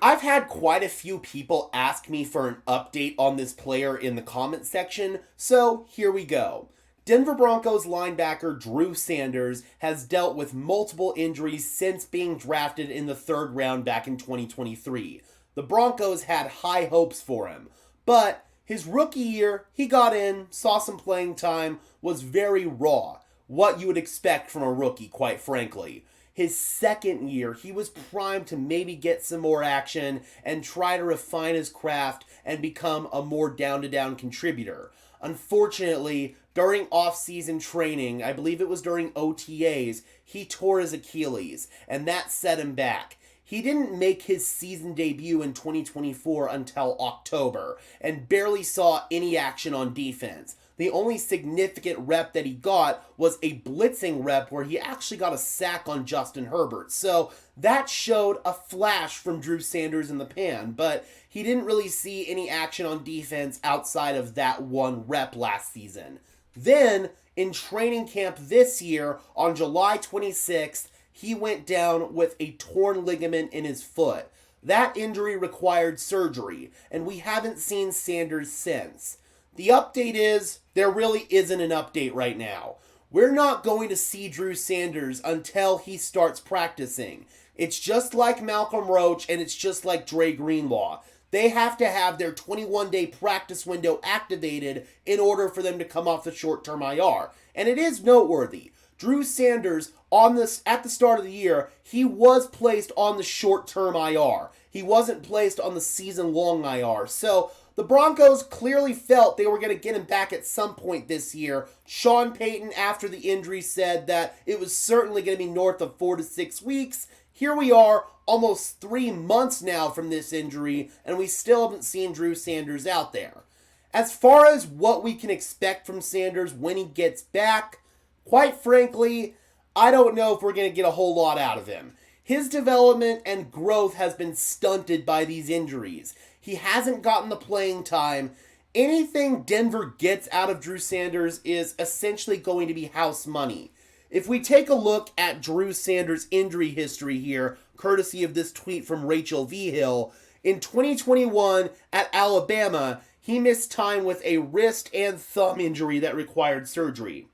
I've had quite a few people ask me for an update on this player in the comment section, so here we go. Denver Broncos linebacker Drew Sanders has dealt with multiple injuries since being drafted in the third round back in 2023. The Broncos had high hopes for him, but his rookie year, he got in, saw some playing time, was very raw. What you would expect from a rookie, quite frankly. His second year, he was primed to maybe get some more action and try to refine his craft and become a more down-to-down contributor. Unfortunately, during off-season training, I believe it was during OTAs, he tore his Achilles, and that set him back. He didn't make his season debut in 2024 until October, and barely saw any action on defense. The only significant rep that he got was a blitzing rep where he actually got a sack on Justin Herbert. So that showed a flash from Drew Sanders in the pan, but he didn't really see any action on defense outside of that one rep last season. Then, in training camp this year, on July 26th, he went down with a torn ligament in his foot. That injury required surgery, and we haven't seen Sanders since. The update is, there really isn't an update right now. We're not going to see Drew Sanders until he starts practicing. It's just like Malcolm Roach, and it's just like Dre Greenlaw. They have to have their 21-day practice window activated in order for them to come off the short-term IR. And it is noteworthy. Drew Sanders, at the start of the year, he was placed on the short-term IR. He wasn't placed on the season-long IR. So the Broncos clearly felt they were going to get him back at some point this year. Sean Payton, after the injury, said that it was certainly going to be north of 4 to 6 weeks. Here we are, almost 3 months now from this injury, and we still haven't seen Drew Sanders out there. As far as what we can expect from Sanders when he gets back, quite frankly, I don't know if we're going to get a whole lot out of him. His development and growth has been stunted by these injuries. He hasn't gotten the playing time. Anything Denver gets out of Drew Sanders is essentially going to be house money. If we take a look at Drew Sanders' injury history here, courtesy of this tweet from Rachel V. Hill, in 2021 at Alabama, he missed time with a wrist and thumb injury that required surgery.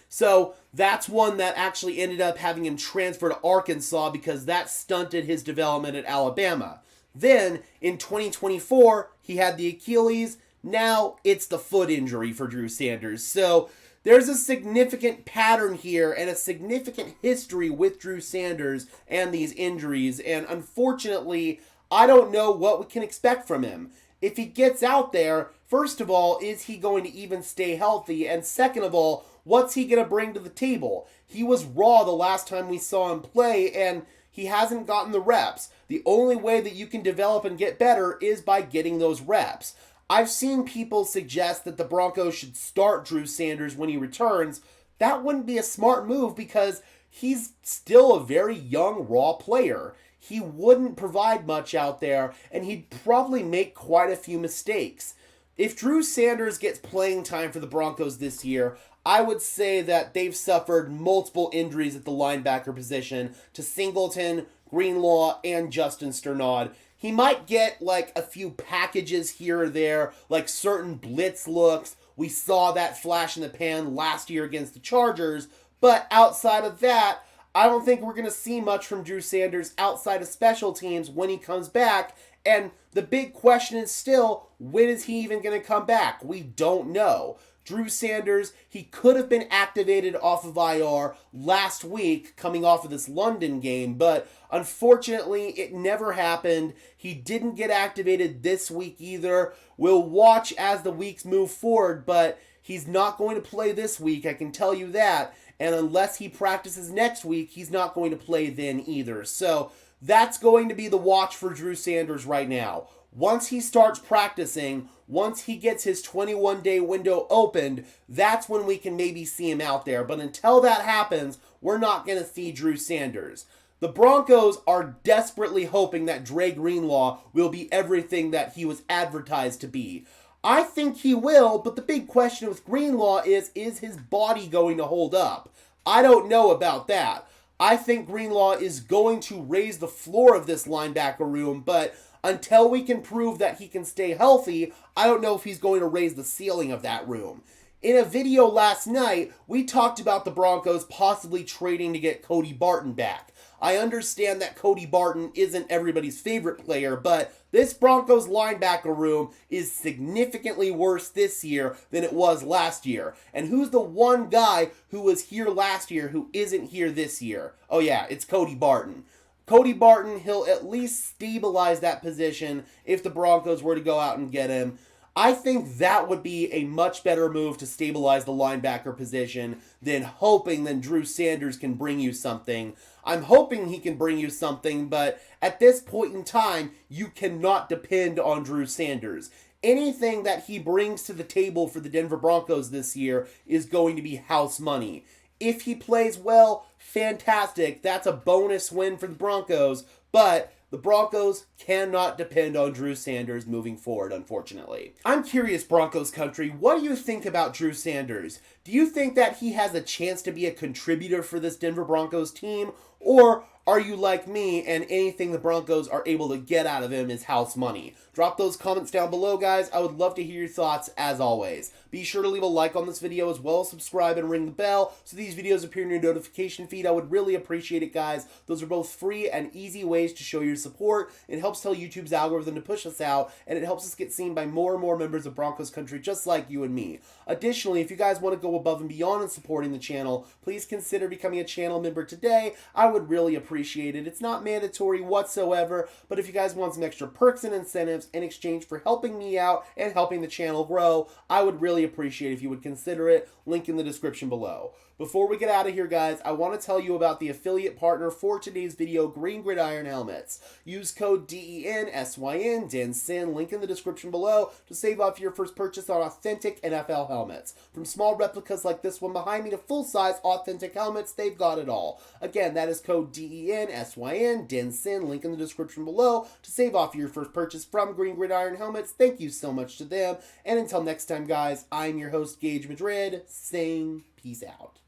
So that's one that actually ended up having him transfer to Arkansas because that stunted his development at Alabama. Then, in 2024, he had the Achilles. Now, it's the foot injury for Drew Sanders. So, there's a significant pattern here and a significant history with Drew Sanders and these injuries. And unfortunately, I don't know what we can expect from him. If he gets out there, first of all, is he going to even stay healthy? And second of all, what's he going to bring to the table? He was raw the last time we saw him play, and he hasn't gotten the reps. The only way that you can develop and get better is by getting those reps. I've seen people suggest that the Broncos should start Drew Sanders when he returns. That wouldn't be a smart move because he's still a very young, raw player. He wouldn't provide much out there, and he'd probably make quite a few mistakes. If Drew Sanders gets playing time for the Broncos this year, I would say that they've suffered multiple injuries at the linebacker position to Singleton, Greenlaw, and Justin Sternad. He might get like a few packages here or there, like certain blitz looks. We saw that flash in the pan last year against the Chargers, but outside of that, I don't think we're going to see much from Drew Sanders outside of special teams when he comes back. And the big question is still, when is he even going to come back? We don't know. Drew Sanders, he could have been activated off of IR last week coming off of this London game, but unfortunately it never happened. He didn't get activated this week either. We'll watch as the weeks move forward, but he's not going to play this week, I can tell you that. And unless he practices next week, he's not going to play then either. So that's going to be the watch for Drew Sanders right now. Once he starts practicing, once he gets his 21-day window opened, that's when we can maybe see him out there. But until that happens, we're not going to see Drew Sanders. The Broncos are desperately hoping that Dre Greenlaw will be everything that he was advertised to be. I think he will, but the big question with Greenlaw is his body going to hold up? I don't know about that. I think Greenlaw is going to raise the floor of this linebacker room, but until we can prove that he can stay healthy, I don't know if he's going to raise the ceiling of that room. In a video last night, we talked about the Broncos possibly trading to get Cody Barton back. I understand that Cody Barton isn't everybody's favorite player, but this Broncos linebacker room is significantly worse this year than it was last year. And who's the one guy who was here last year who isn't here this year? Oh yeah, it's Cody Barton. Cody Barton, he'll at least stabilize that position if the Broncos were to go out and get him. I think that would be a much better move to stabilize the linebacker position than hoping that Drew Sanders can bring you something. I'm hoping he can bring you something, but at this point in time, you cannot depend on Drew Sanders. Anything that he brings to the table for the Denver Broncos this year is going to be house money. If he plays well, fantastic. That's a bonus win for the Broncos, but the Broncos cannot depend on Drew Sanders moving forward, unfortunately. I'm curious, Broncos country, what do you think about Drew Sanders? Do you think that he has a chance to be a contributor for this Denver Broncos team? Or are you like me and anything the Broncos are able to get out of him is house money? Drop those comments down below, guys. I would love to hear your thoughts as always. Be sure to leave a like on this video as well as subscribe and ring the bell so these videos appear in your notification feed. I would really appreciate it, guys. Those are both free and easy ways to show your support. It helps tell YouTube's algorithm to push us out, and it helps us get seen by more and more members of Broncos country just like you and me. Additionally, if you guys want to go above and beyond in supporting the channel, please consider becoming a channel member today. I would really appreciate it. It's not mandatory whatsoever, but if you guys want some extra perks and incentives in exchange for helping me out and helping the channel grow, I would really appreciate if you would consider it. Link in the description below. Before we get out of here, guys, I want to tell you about the affiliate partner for today's video, Green Gridiron Helmets. Use code DENSYN, DENSYN, link in the description below to save off your first purchase on authentic NFL helmets. From small replicas like this one behind me to full-size authentic helmets, they've got it all. Again, that is code DENSYN, DENSYN, link in the description below to save off your first purchase from Green Gridiron Helmets. Thank you so much to them. And until next time, guys, I'm your host, Gage Madrid, saying peace out.